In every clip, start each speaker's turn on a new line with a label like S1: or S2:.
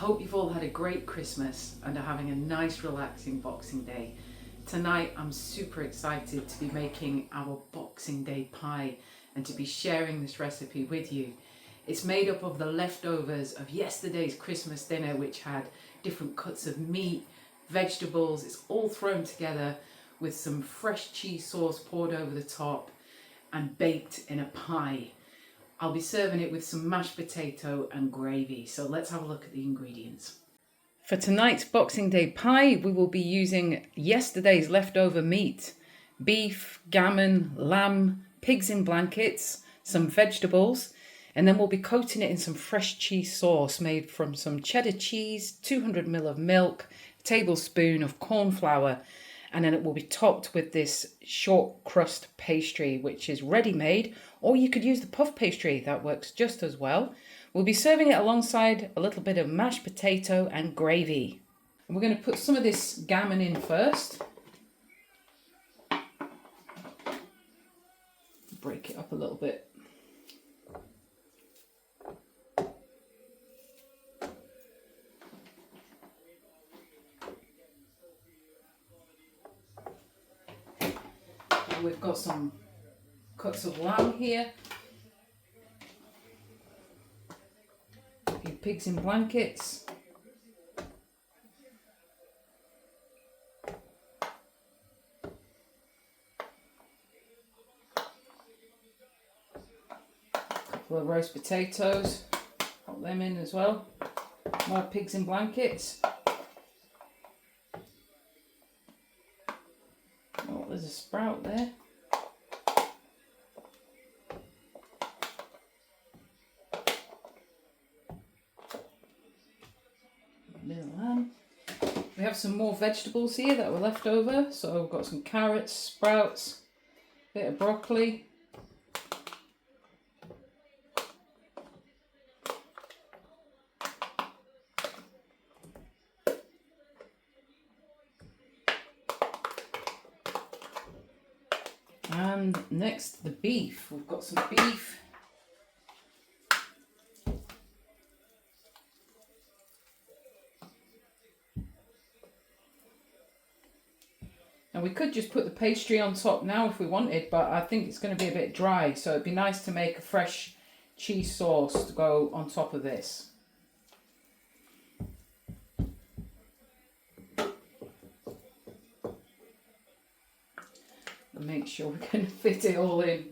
S1: hope you've all had a great Christmas and are having a nice relaxing Boxing Day. Tonight I'm super excited to be making our Boxing Day pie and to be sharing this recipe with you. It's made up of the leftovers of yesterday's Christmas dinner, which had different cuts of meat, vegetables. It's all thrown together with some fresh cheese sauce poured over the top and baked in a pie. I'll be serving it with some mashed potato and gravy. So let's have a look at the ingredients. For tonight's Boxing Day pie, we will be using yesterday's leftover meat, beef, gammon, lamb, pigs in blankets, some vegetables, and then we'll be coating it in some fresh cheese sauce made from some cheddar cheese, 200 ml of milk, a tablespoon of corn flour, and then it will be topped with this short crust pastry, which is ready-made, or you could use the puff pastry, that works just as well. We'll be serving it alongside a little bit of mashed potato and gravy. And we're going to put some of this gammon in first. Break it up a little bit. We've got some cuts of lamb here, a few pigs in blankets, a couple of roast potatoes, pop them in as well, more pigs in blankets. Oh, there's a sprout there. Little lamb. We have some more vegetables here that were left over. So we've got some carrots, sprouts, a bit of broccoli. And next, the beef. We've got some beef. And we could just put the pastry on top now if we wanted, but I think it's going to be a bit dry, so it'd be nice to make a fresh cheese sauce to go on top of this. And make sure we can fit it all in.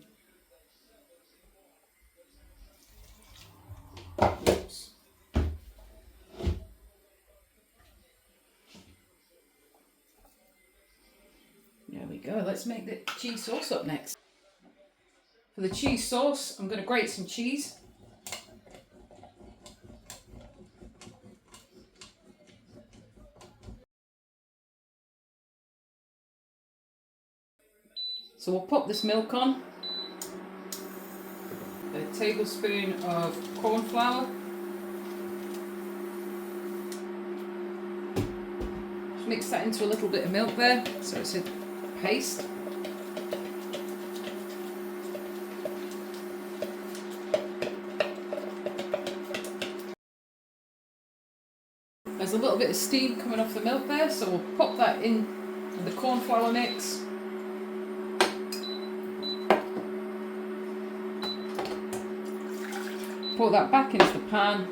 S1: Oops. There we go. Let's make the cheese sauce up next. For the cheese sauce, I'm going to grate some cheese. So we'll pop this milk on, a tablespoon of corn flour, just mix that into a little bit of milk there so it's a paste. There's a little bit of steam coming off the milk there, so we'll pop that in with the corn flour mix. Pour that back into the pan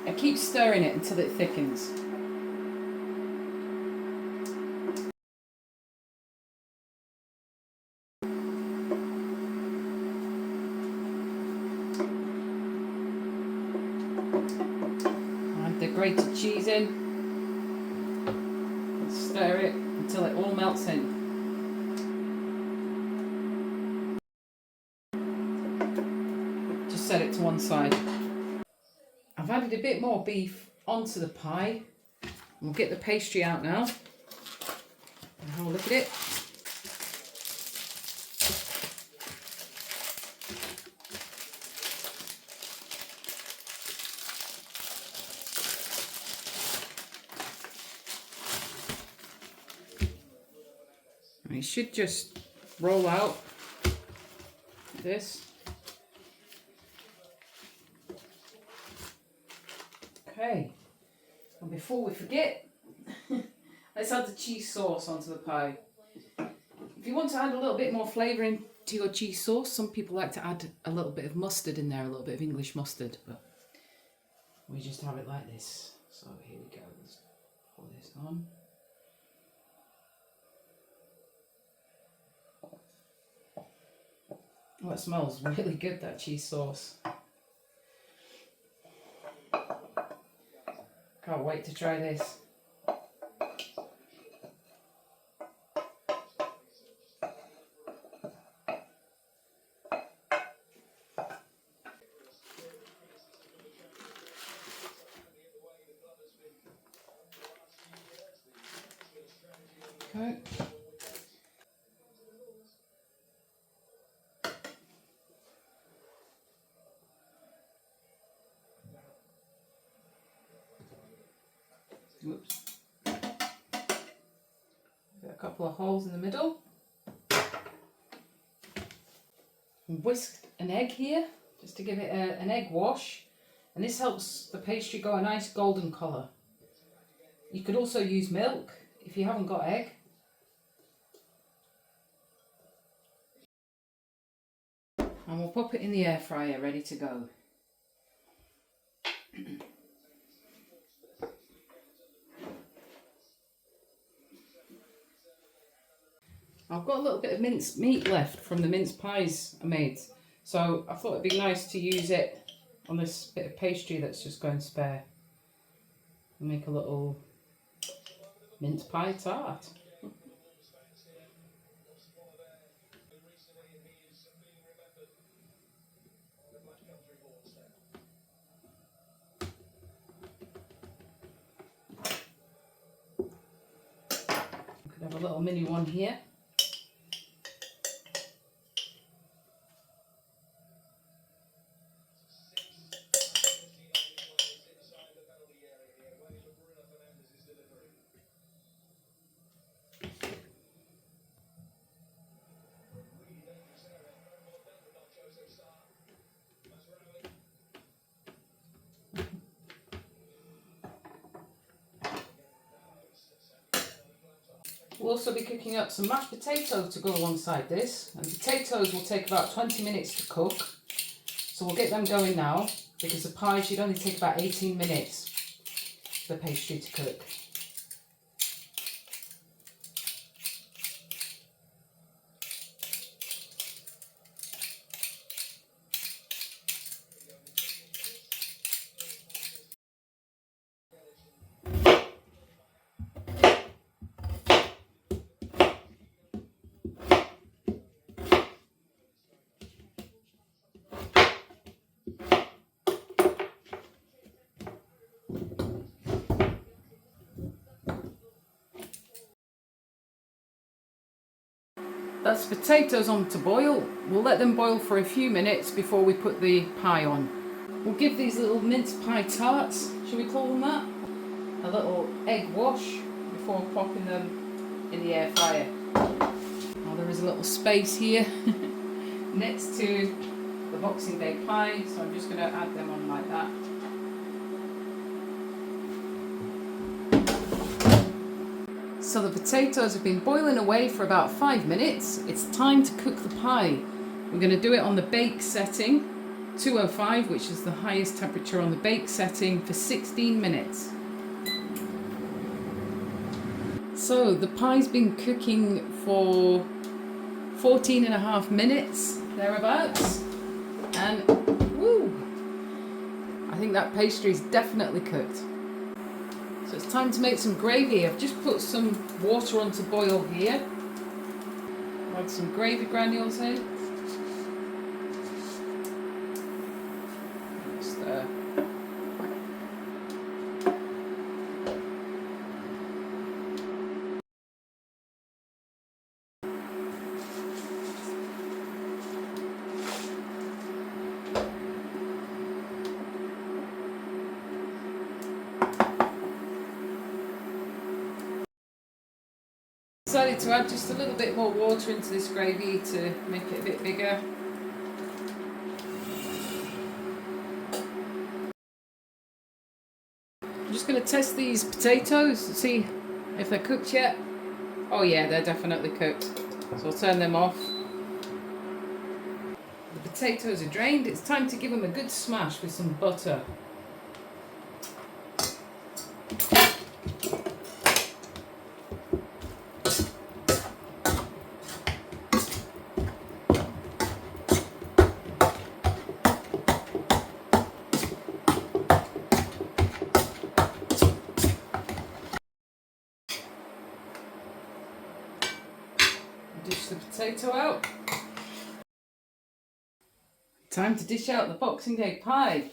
S1: and keep stirring it until it thickens. Add the grated cheese in and stir it until it all melts in. Set it to one side. I've added a bit more beef onto the pie. We'll get the pastry out now and have a look at it. And it should just roll out like this. Okay, and before we forget, let's add the cheese sauce onto the pie. If you want to add a little bit more flavouring to your cheese sauce, some people like to add a little bit of mustard in there, a little bit of English mustard, but we just have it like this. So here we go, let's pour this on. Oh, it smells really good, that cheese sauce. Can't wait to try this. Okay. Whoops. Got a couple of holes in the middle. Whisk an egg here, just to give it an egg wash. And this helps the pastry go a nice golden colour. You could also use milk if you haven't got egg. And we'll pop it in the air fryer, ready to go. I've got a little bit of minced meat left from the mince pies I made, so I thought it'd be nice to use it on this bit of pastry that's just going spare. And make a little mince pie tart. Could have a little mini one here. We'll also be cooking up some mashed potatoes to go alongside this, and potatoes will take about 20 minutes to cook, so we'll get them going now because the pie should only take about 18 minutes for the pastry to cook. That's potatoes on to boil. We'll let them boil for a few minutes before we put the pie on. We'll give these little mince pie tarts, should we call them that, a little egg wash before popping them in the air fryer. Now there is a little space here next to the Boxing Day pie, so I'm just going to add them on like that. So the potatoes have been boiling away for about 5 minutes. It's time to cook the pie. We're going to do it on the bake setting, 205, which is the highest temperature on the bake setting, for 16 minutes. So the pie's been cooking for 14.5 minutes, thereabouts. And woo! I think that pastry's definitely cooked. So it's time to make some gravy. I've just put some water on to boil here. Add some gravy granules in. Stir. Decided to add just a little bit more water into this gravy to make it a bit bigger. I'm just going to test these potatoes and see if they're cooked yet. Oh yeah, they're definitely cooked. So I'll turn them off. The potatoes are drained. It's time to give them a good smash with some butter. Dish the potato out. Time to dish out the Boxing Day pie.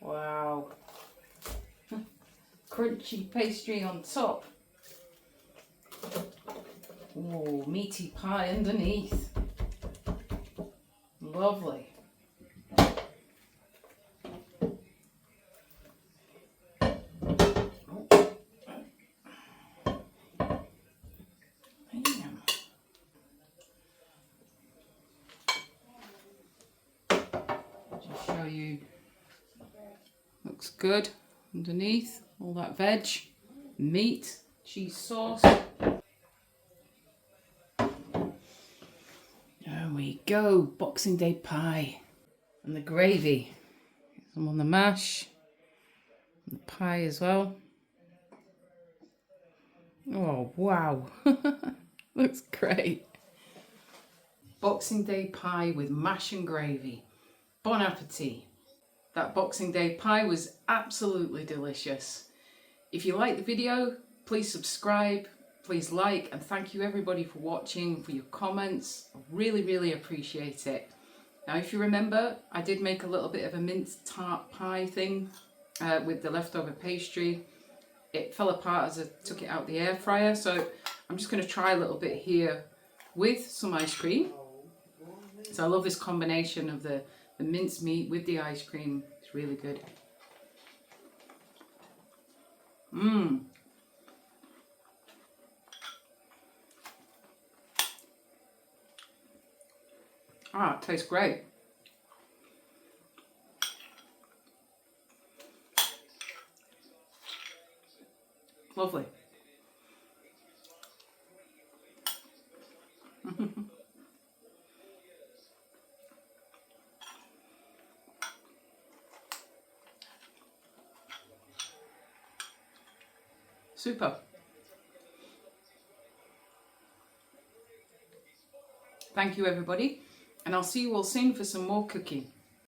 S1: Wow. Crunchy pastry on top. Oh, meaty pie underneath. Lovely. Just show you. Looks good underneath. All that veg, meat, cheese sauce. There we go, Boxing Day pie. And the gravy. Some on the mash. And the pie as well. Oh, wow. Looks great. Boxing Day pie with mash and gravy. Bon appetit. That Boxing Day pie was absolutely delicious. If you like the video, please subscribe, please like, and thank you everybody for watching, for your comments. I really appreciate it. Now, if you remember, I did make a little bit of a mint tart pie thing with the leftover pastry. It fell apart as I took it out the air fryer, so I'm just going to try a little bit here with some ice cream. So I love this combination of the minced meat with the ice cream. It's really good. Ah, it tastes great. Lovely. Super. Thank you everybody, and I'll see you all soon for some more cooking.